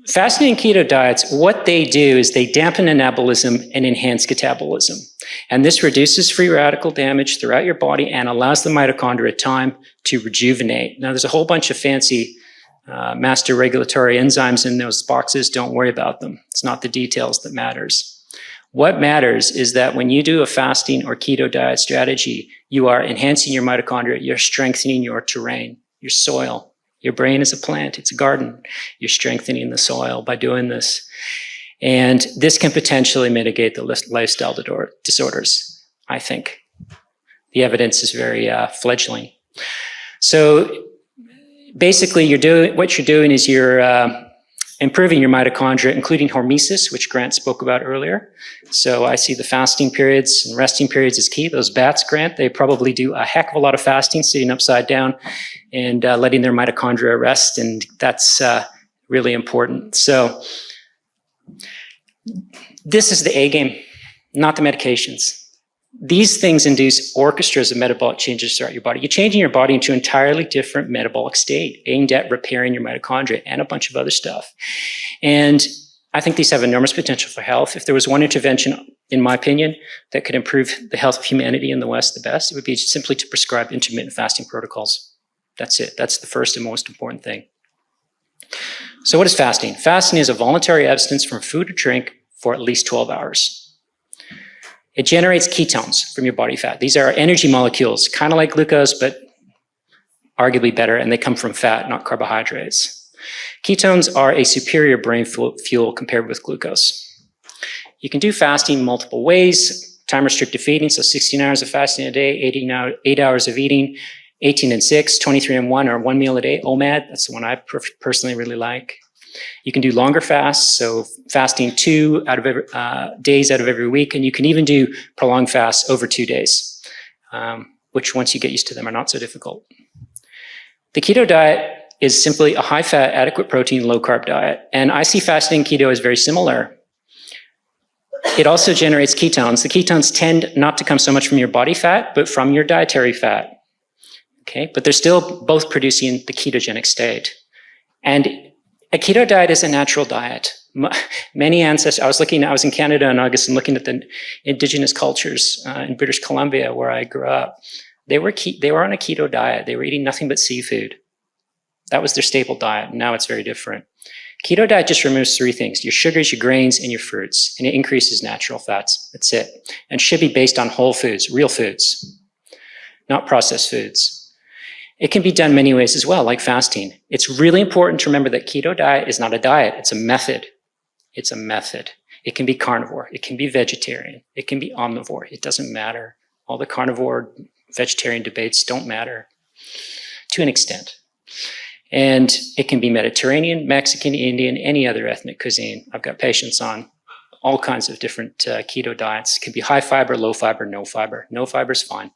fasting and keto diets, what they do is they dampen anabolism and enhance catabolism. And this reduces free radical damage throughout your body and allows the mitochondria time to rejuvenate. Now, there's a whole bunch of fancy master regulatory enzymes in those boxes. Don't worry about them. It's not the details that matters. What matters is that when you do a fasting or keto diet strategy, you are enhancing your mitochondria, you're strengthening your terrain, your soil. Your brain is a plant, it's a garden. You're strengthening the soil by doing this. And this can potentially mitigate the lifestyle disorders, I think. The evidence is very fledgling. So basically, what you're doing is you're improving your mitochondria, including hormesis, which Grant spoke about earlier. So I see the fasting periods and resting periods as key. Those bats, Grant, they probably do a heck of a lot of fasting, sitting upside down and letting their mitochondria rest, and that's really important. So this is the A game, not the medications. These things induce orchestras of metabolic changes throughout your body. You're changing your body into an entirely different metabolic state aimed at repairing your mitochondria and a bunch of other stuff. And I think these have enormous potential for health. If there was one intervention, in my opinion, that could improve the health of humanity in the West the best, it would be simply to prescribe intermittent fasting protocols. That's it. That's the first and most important thing. So what is fasting? Fasting is a voluntary abstinence from food or drink for at least 12 hours. It generates ketones from your body fat. These are energy molecules, kind of like glucose, but arguably better, and they come from fat, not carbohydrates. Ketones are a superior brain fuel compared with glucose. You can do fasting multiple ways. Time-restricted feeding, so 16 hours of fasting a day, 8 hours of eating, 18 and 6, 23 and 1, or 1 meal a day, OMAD. That's the one I personally really like. You can do longer fasts, so fasting 2 days out of every week, and you can even do prolonged fasts over 2 days, which once you get used to them are not so difficult. The keto diet is simply a high-fat, adequate protein, low-carb diet, and I see fasting keto as very similar. It also generates ketones. The ketones tend not to come so much from your body fat, but from your dietary fat. Okay, but they're still both producing the ketogenic state. And a keto diet is a natural diet. Many ancestors, I was in Canada in August and looking at the indigenous cultures in British Columbia where I grew up. They were on a keto diet. They were eating nothing but seafood. That was their staple diet. Now it's very different. Keto diet just removes 3 things: your sugars, your grains, and your fruits, and it increases natural fats. That's it. And should be based on whole foods, real foods, not processed foods. It can be done many ways as well, like fasting. It's really important to remember that keto diet is not a diet, it's a method. It's a method. It can be carnivore, it can be vegetarian, it can be omnivore, it doesn't matter. All the carnivore, vegetarian debates don't matter to an extent. And it can be Mediterranean, Mexican, Indian, any other ethnic cuisine. I've got patients on all kinds of different keto diets. It can be high fiber, low fiber, no fiber. No fiber is fine.